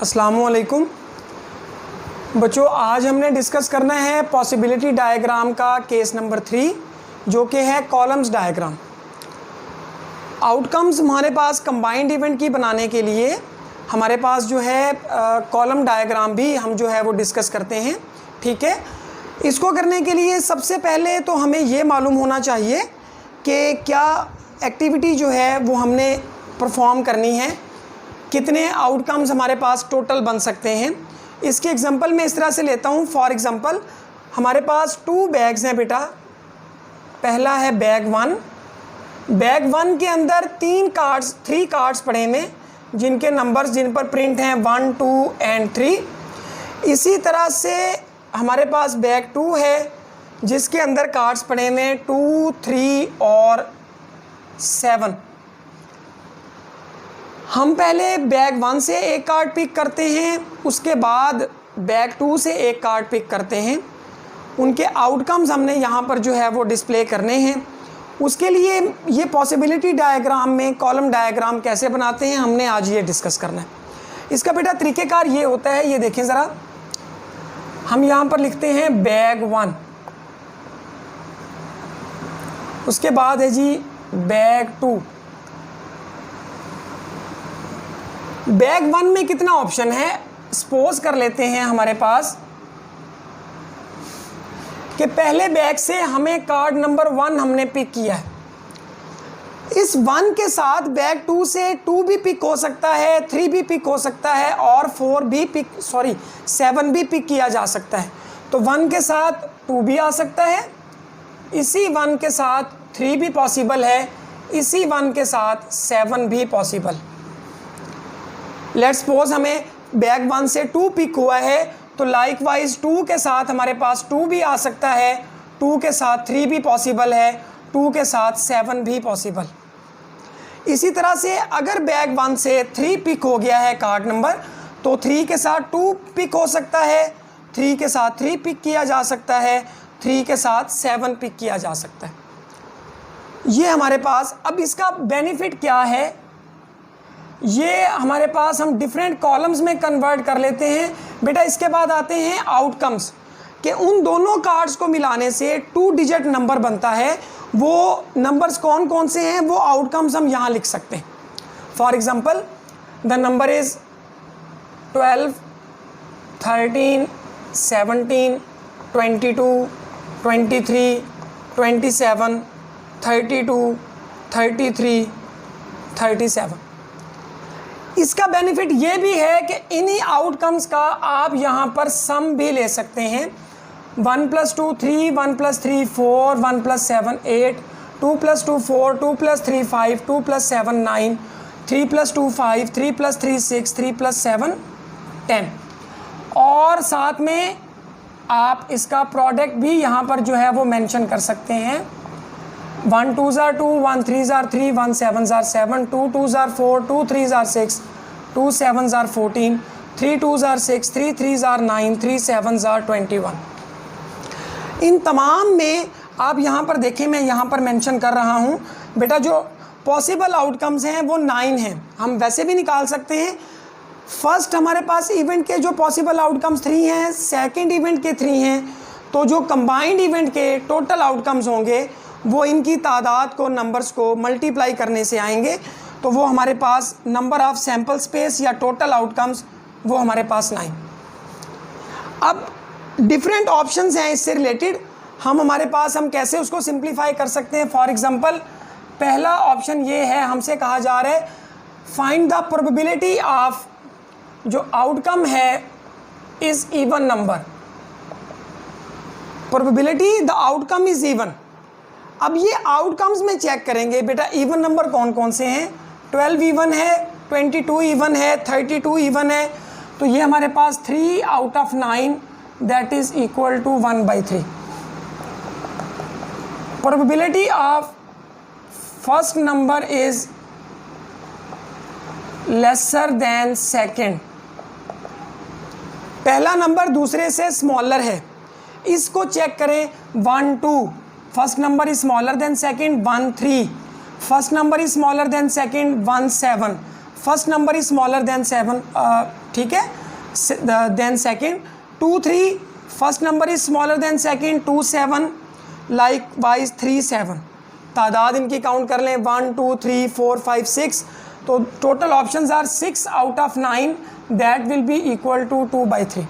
अस्सलामुअलैकुम बच्चों, आज हमने डिस्कस करना है पॉसिबिलिटी डायग्राम का केस नंबर 3 जो कि है कॉलम्स डायग्राम। आउटकम्स हमारे पास कंबाइंड इवेंट की बनाने के लिए हमारे पास जो है कॉलम डायग्राम भी हम जो है वो डिस्कस करते हैं। ठीक है, इसको करने के लिए सबसे पहले तो हमें ये मालूम होना चाहिए कि क्या एक्टिविटी जो है वो हमने परफॉर्म करनी है, कितने आउटकम्स हमारे पास टोटल बन सकते हैं। इसके एग्जांपल मैं इस तरह से लेता हूँ। फॉर एग्जांपल हमारे पास 2 बैग्स हैं बेटा। पहला है बैग 1। बैग 1 के अंदर 3 कार्ड्स पड़े हुए जिनके नंबर्स जिन पर प्रिंट हैं 1, 2 एंड 3। इसी तरह से हमारे पास बैग 2 है जिसके अंदर कार्ड्स पड़े हुए हैं 2, 3 और 7। हम पहले बैग 1 से एक कार्ड पिक करते हैं, उसके बाद बैग 2 से एक कार्ड पिक करते हैं। उनके आउटकम्स हमने यहाँ पर जो है वो डिस्प्ले करने हैं। उसके लिए ये पॉसिबिलिटी डायग्राम में कॉलम डायग्राम कैसे बनाते हैं हमने आज ये डिस्कस करना है। इसका बेटा तरीक़ेकार ये होता है, ये देखें ज़रा। हम यहाँ पर लिखते हैं बैग 1, उसके बाद है जी बैग 2। बैग 1 में कितना ऑप्शन है, सपोज कर लेते हैं हमारे पास कि पहले बैग से हमें कार्ड नंबर 1 हमने पिक किया है। इस 1 के साथ बैग 2 से 2 भी पिक हो सकता है, 3 भी पिक हो सकता है और 7 भी पिक किया जा सकता है। तो 1 के साथ 2 भी आ सकता है, इसी 1 के साथ 3 भी पॉसिबल है, इसी 1 के साथ 7 भी पॉसिबल। लेट्स सपोज हमें बैग 1 से 2 पिक हुआ है, तो लाइकवाइज 2 के साथ हमारे पास 2 भी आ सकता है, 2 के साथ 3 भी पॉसिबल है, 2 के साथ 7 भी पॉसिबल। इसी तरह से अगर बैग 1 से 3 पिक हो गया है कार्ड नंबर, तो 3 के साथ 2 पिक हो सकता है, 3 के साथ 3 पिक किया जा सकता है, 3 के साथ 7 पिक किया जा सकता है। ये हमारे पास, अब इसका बेनिफिट क्या है, ये हमारे पास हम डिफरेंट कॉलम्स में कन्वर्ट कर लेते हैं बेटा। इसके बाद आते हैं आउटकम्स कि उन दोनों कार्ड्स को मिलाने से 2 डिजिट नंबर बनता है। वो नंबर्स कौन कौन से हैं वो आउटकम्स हम यहाँ लिख सकते हैं। For example the number is 12, 13, 17, 22, 23, 27, 32, 33, 37। इसका बेनिफिट ये भी है कि इन्हीं आउटकम्स का आप यहाँ पर सम भी ले सकते हैं। 1 + 2 3, 1 + 3 4, 1 + 7 8, 2 + 2 4, 2 + 3 5, 2 + 7 9, 3 + 2 5, 3 + 3 6, 3 + 7 10। और साथ में आप इसका प्रोडक्ट भी यहाँ पर जो है वो मेंशन कर सकते हैं। 1 2 * 2, 1 3 * 3, 1 7 * 7, 2 2 * 4, 2 3 * 6, 2 7 * 14, 3 2 * 6, 3 3 * 9, 3 7 * 21। इन तमाम में आप यहाँ पर देखें, मैं यहाँ पर मेंशन कर रहा हूँ बेटा, जो पॉसिबल आउटकम्स हैं वो 9 हैं। हम वैसे भी निकाल सकते हैं। फर्स्ट हमारे पास इवेंट के जो पॉसिबल आउटकम्स 3 हैं, सेकेंड इवेंट के 3 हैं, तो जो कंबाइंड इवेंट के टोटल आउटकम्स होंगे वो इनकी तादाद को, नंबर्स को मल्टीप्लाई करने से आएंगे। तो वो हमारे पास नंबर ऑफ सैम्पल स्पेस या टोटल आउटकम्स वो हमारे पास 9। अब डिफरेंट ऑप्शंस हैं इससे रिलेटेड। हमारे पास हम कैसे उसको सिंप्लीफाई कर सकते हैं। फॉर एग्जांपल पहला ऑप्शन ये है, हमसे कहा जा रहा है फाइंड द प्रोबेबिलिटी ऑफ, जो आउटकम है is even number, probability the outcome is even. अब ये आउटकम्स में चेक करेंगे बेटा इवन नंबर कौन कौन से हैं। 12 इवन है, 22 इवन है, 32 इवन है। तो ये हमारे पास 3 out of 9 that is equal to 1/3। Probability of first number is lesser than second. पहला नंबर दूसरे से स्मॉलर है, इसको चेक करें। 1 2, first number is smaller than second 1 3, first number is smaller than second 1 7, first number is smaller than 7, ठीक है, then second. 2 3 first number is smaller than second. 2 7 like wise 3 7. तादाद इनकी काउंट कर लें 1 2 3 4 5 6. तो total options are 6 out of 9 that will be equal to 2/3.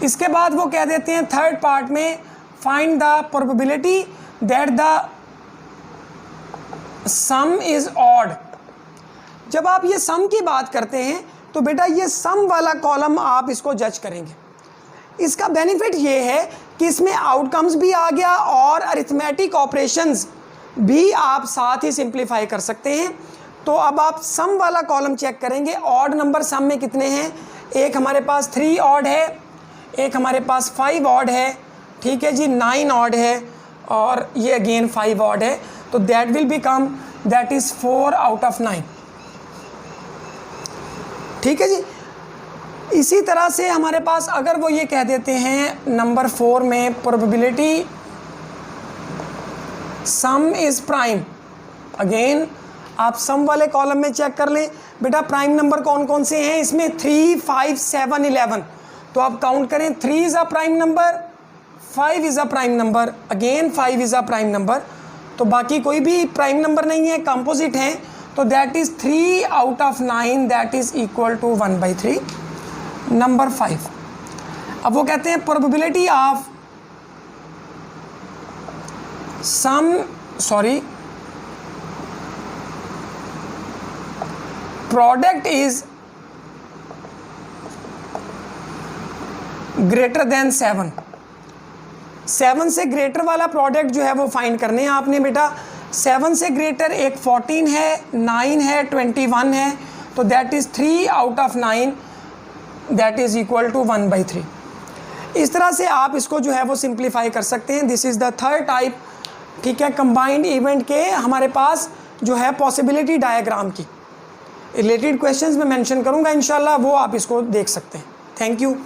इसके बाद वो कह देते हैं थर्ड पार्ट में find the probability that the sum is odd. जब आप ये सम की बात करते हैं तो बेटा ये सम वाला कॉलम आप इसको जज करेंगे. इसका बेनिफिट ये है कि इसमें आउटकम्स भी आ गया और अरिथमेटिक ऑपरेशंस भी आप साथ ही सिंप्लीफाई कर सकते हैं. तो अब आप सम वाला कॉलम चेक करेंगे. ऑड नंबर सम में कितने हैं? एक हमारे पास 3 ऑड है, एक हमारे पास 5 ऑड है, ठीक है जी, 9 ऑड है और ये अगेन 5 ऑड है. तो that will become that is 4 out of 9. ठीक है जी. इसी तरह से हमारे पास अगर वो ये कह देते हैं नंबर 4 में probability some is prime, again आप सम वाले कॉलम में चेक कर लें. बेटा प्राइम नंबर कौन कौन से हैं इसमें? 3 5 7 11. तो आप काउंट करें. 3 is a prime number, 5 is a prime number, again 5 is a prime number. तो बाकी कोई भी प्राइम नंबर नहीं है, कंपोजिट हैं. तो that is 3 out of 9 that is equal to 1/3. Number 5. अब वो कहते हैं probability of product is greater than 7. 7 से ग्रेटर वाला प्रोडक्ट जो है वो फाइंड करने हैं आपने बेटा. 7 से ग्रेटर एक 14 है, 9 है, 21 है. तो that is 3 out of 9 that is equal to 1/3. इस तरह से आप इसको जो है वो सिंप्लीफाई कर सकते हैं. This is the third type, ठीक है, कंबाइंड इवेंट के हमारे पास जो है पॉसिबिलिटी डायग्राम की रिलेटेड क्वेश्चंस में मेंशन करूंगा इंशाल्लाह, वो आप इसको देख सकते हैं. Thank you.